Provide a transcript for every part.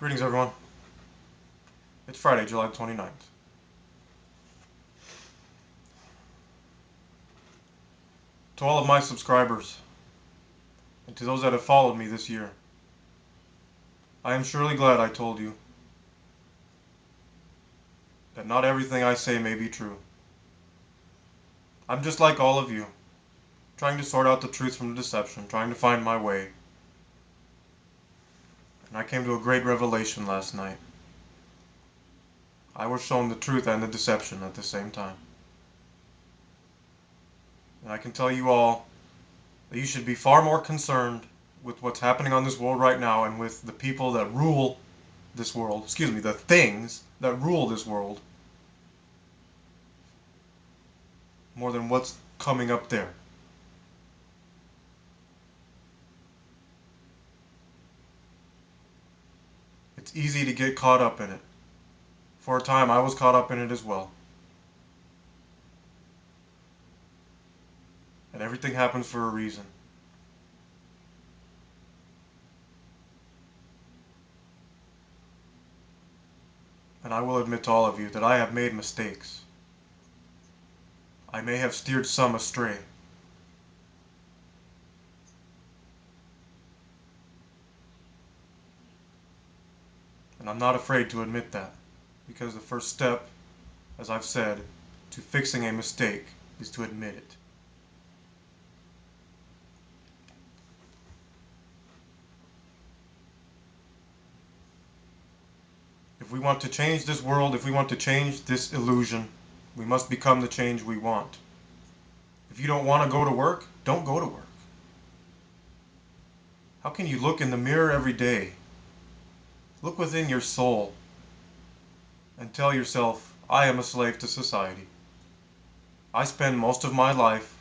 Greetings, everyone. It's Friday, July 29th. To all of my subscribers, and to those that have followed me this year, I am surely glad I told you that not everything I say may be true. I'm just like all of you, trying to sort out the truth from the deception, trying to find my way. And I came to a great revelation last night. I was shown the truth and the deception at the same time. And I can tell you all that you should be far more concerned with what's happening on this world right now and with the people that rule this world, the things that rule this world, more than what's coming up there. It's easy to get caught up in it. For a time, I was caught up in it as well. And everything happens for a reason. And I will admit to all of you that I have made mistakes. I may have steered some astray. And I'm not afraid to admit that. Because the first step, as I've said, to fixing a mistake is to admit it. If we want to change this world, if we want to change this illusion, we must become the change we want. If you don't want to go to work, don't go to work. How can you look in the mirror every day, look within your soul, and tell yourself, I am a slave to society? I spend most of my life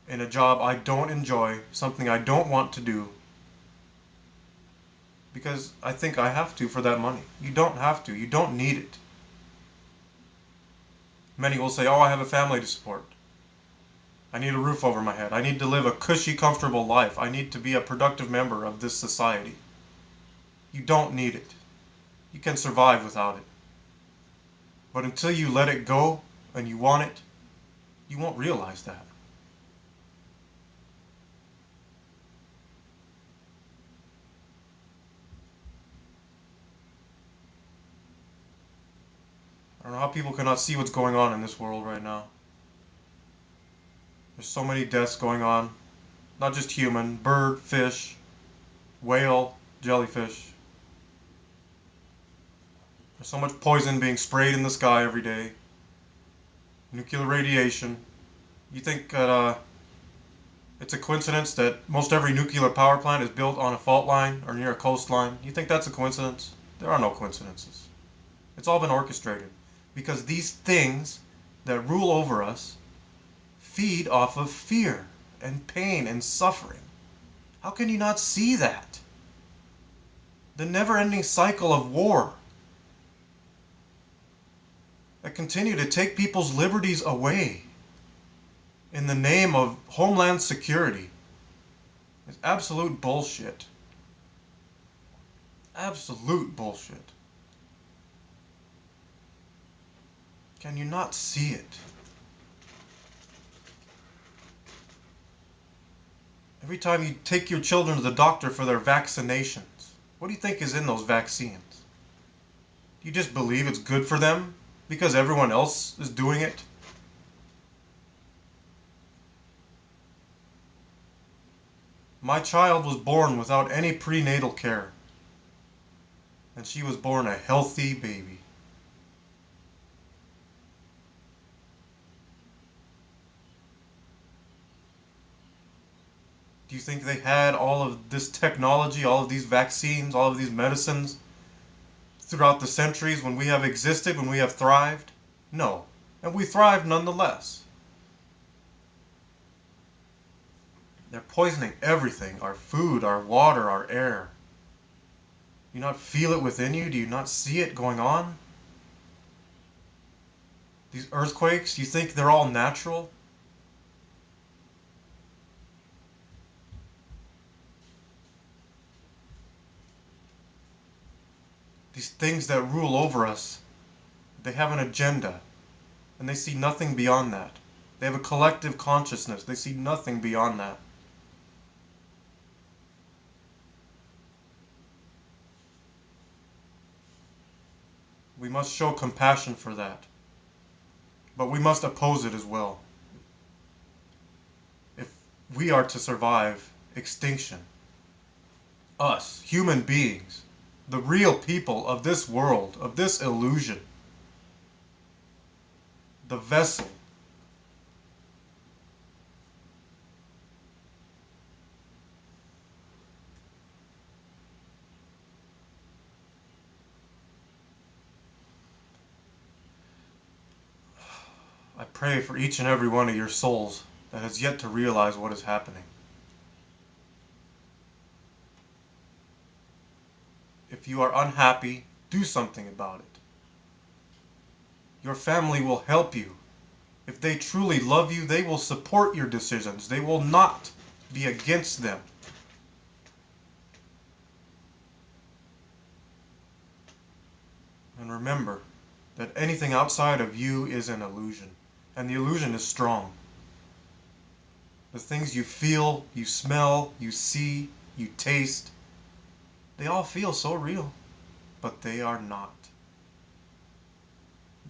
in a job I don't enjoy, something I don't want to do, because I think I have to for that money. You don't have to. You don't need it. Many will say, oh, I have a family to support. I need a roof over my head. I need to live a cushy, comfortable life. I need to be a productive member of this society. You don't need it. You can survive without it. But until you let it go and you want it, you won't realize that. I don't know how people cannot see what's going on in this world right now. There's so many deaths going on. Not just human, bird, fish, whale, jellyfish. There's so much poison being sprayed in the sky every day. Nuclear radiation. You think that it's a coincidence that most every nuclear power plant is built on a fault line or near a coastline? You think that's a coincidence? There are no coincidences. It's all been orchestrated. Because these things that rule over us feed off of fear and pain and suffering. How can you not see that? The never-ending cycle of war that continue to take people's liberties away in the name of homeland security is absolute bullshit. Absolute bullshit. Can you not see it? Every time you take your children to the doctor for their vaccinations, what do you think is in those vaccines? Do you just believe it's good for them because everyone else is doing it? My child was born without any prenatal care, and she was born a healthy baby. Do you think they had all of this technology, all of these vaccines, all of these medicines throughout the centuries when we have existed, when we have thrived? No. And we thrived nonetheless. They're poisoning everything, our food, our water, our air. Do you not feel it within you? Do you not see it going on? These earthquakes, you think they're all natural? these things that rule over us, they have an agenda, and they see nothing beyond that. They have a collective consciousness. They see nothing beyond that. We must show compassion for that, but we must oppose it as well. If we are to survive extinction, us, human beings, the real people of this world, of this illusion, the vessel, I pray for each and every one of your souls that has yet to realize what is happening. If you are unhappy, do something about it. Your family will help you. If they truly love you, they will support your decisions. They will not be against them. And remember that anything outside of you is an illusion. And the illusion is strong. The things you feel, you smell, you see, you taste, they all feel so real, but they are not.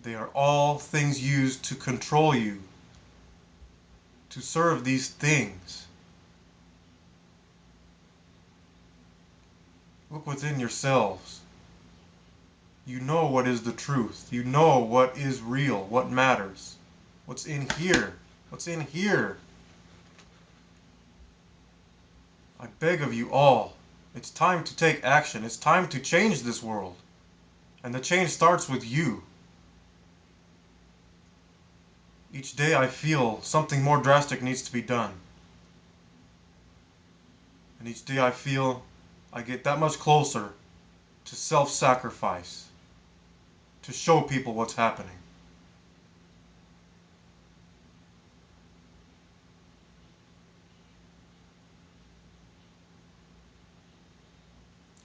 They are all things used to control you, to serve these things. Look within yourselves. You know what is the truth. You know what is real, what matters. What's in here? What's in here? I beg of you all, it's time to take action. It's time to change this world. And the change starts with you. Each day I feel something more drastic needs to be done. And each day I feel I get that much closer to self-sacrifice, to show people what's happening.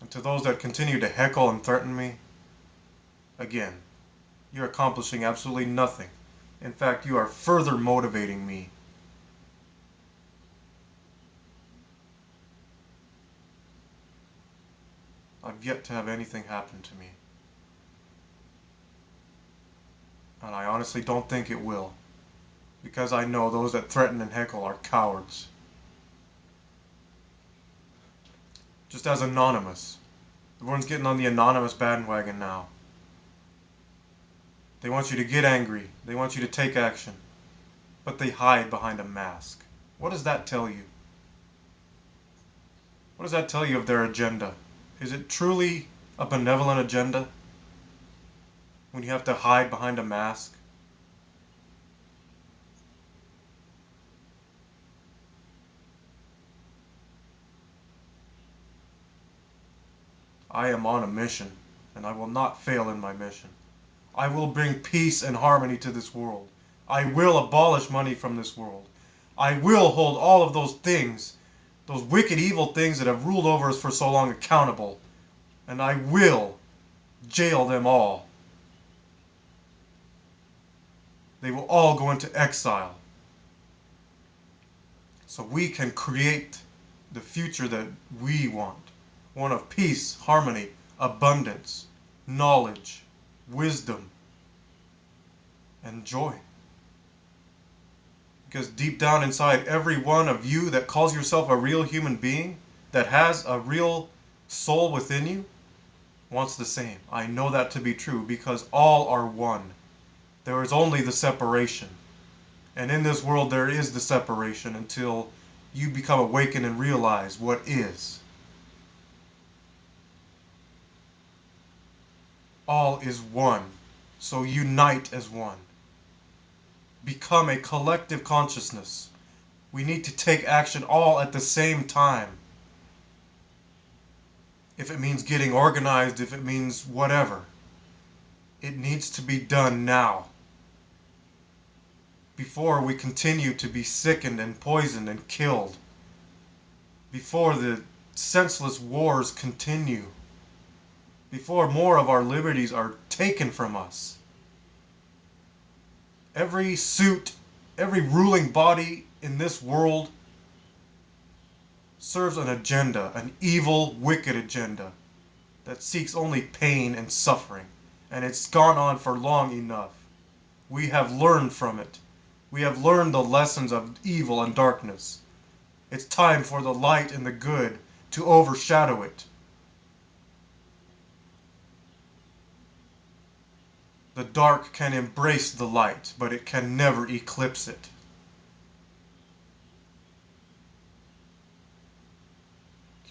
And to those that continue to heckle and threaten me, again, you're accomplishing absolutely nothing. In fact, you are further motivating me. I've yet to have anything happen to me. And I honestly don't think it will. Because I know those that threaten and heckle are cowards. Just as Anonymous. Everyone's getting on the Anonymous bandwagon now. They want you to get angry. They want you to take action. But they hide behind a mask. What does that tell you? What does that tell you of their agenda? Is it truly a benevolent agenda when you have to hide behind a mask? I am on a mission, and I will not fail in my mission. I will bring peace and harmony to this world. I will abolish money from this world. I will hold all of those things, those wicked, evil things that have ruled over us for so long, accountable. And I will jail them all. They will all go into exile. So we can create the future that we want. One of peace, harmony, abundance, knowledge, wisdom, and joy. Because deep down inside every one of you that calls yourself a real human being, that has a real soul within you, wants the same. I know that to be true because all are one. There is only the separation. And in this world there is the separation until you become awakened and realize what is. All is one. So unite as one. Become a collective consciousness. We need to take action all at the same time. If it means getting organized, if it means whatever. It needs to be done now. Before we continue to be sickened and poisoned and killed. Before the senseless wars continue. before more of our liberties are taken from us. Every suit, every ruling body in this world serves an agenda, an evil, wicked agenda that seeks only pain and suffering. And it's gone on for long enough. We have learned from it. We have learned the lessons of evil and darkness. It's time for the light and the good to overshadow it. The dark can embrace the light, but it can never eclipse it.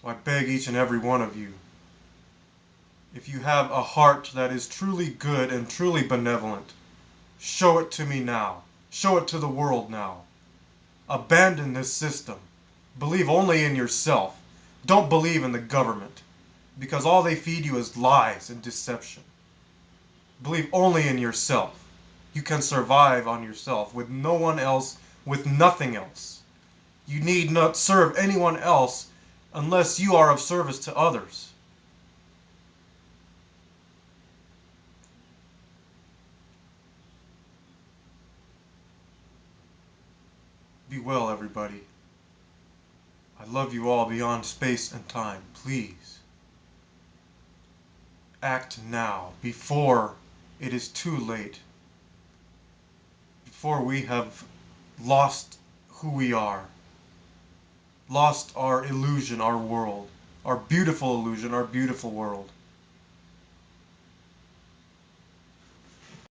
So I beg each and every one of you, if you have a heart that is truly good and truly benevolent, show it to me now. Show it to the world now. Abandon this system. Believe only in yourself. Don't believe in the government, because all they feed you is lies and deception. Believe only in yourself. You can survive on yourself with no one else, with nothing else. You need not serve anyone else unless you are of service to others. Be well, everybody. I love you all beyond space and time. Please, act now, before it is too late, before we have lost who we are, lost our illusion, our world, our beautiful illusion, our beautiful world.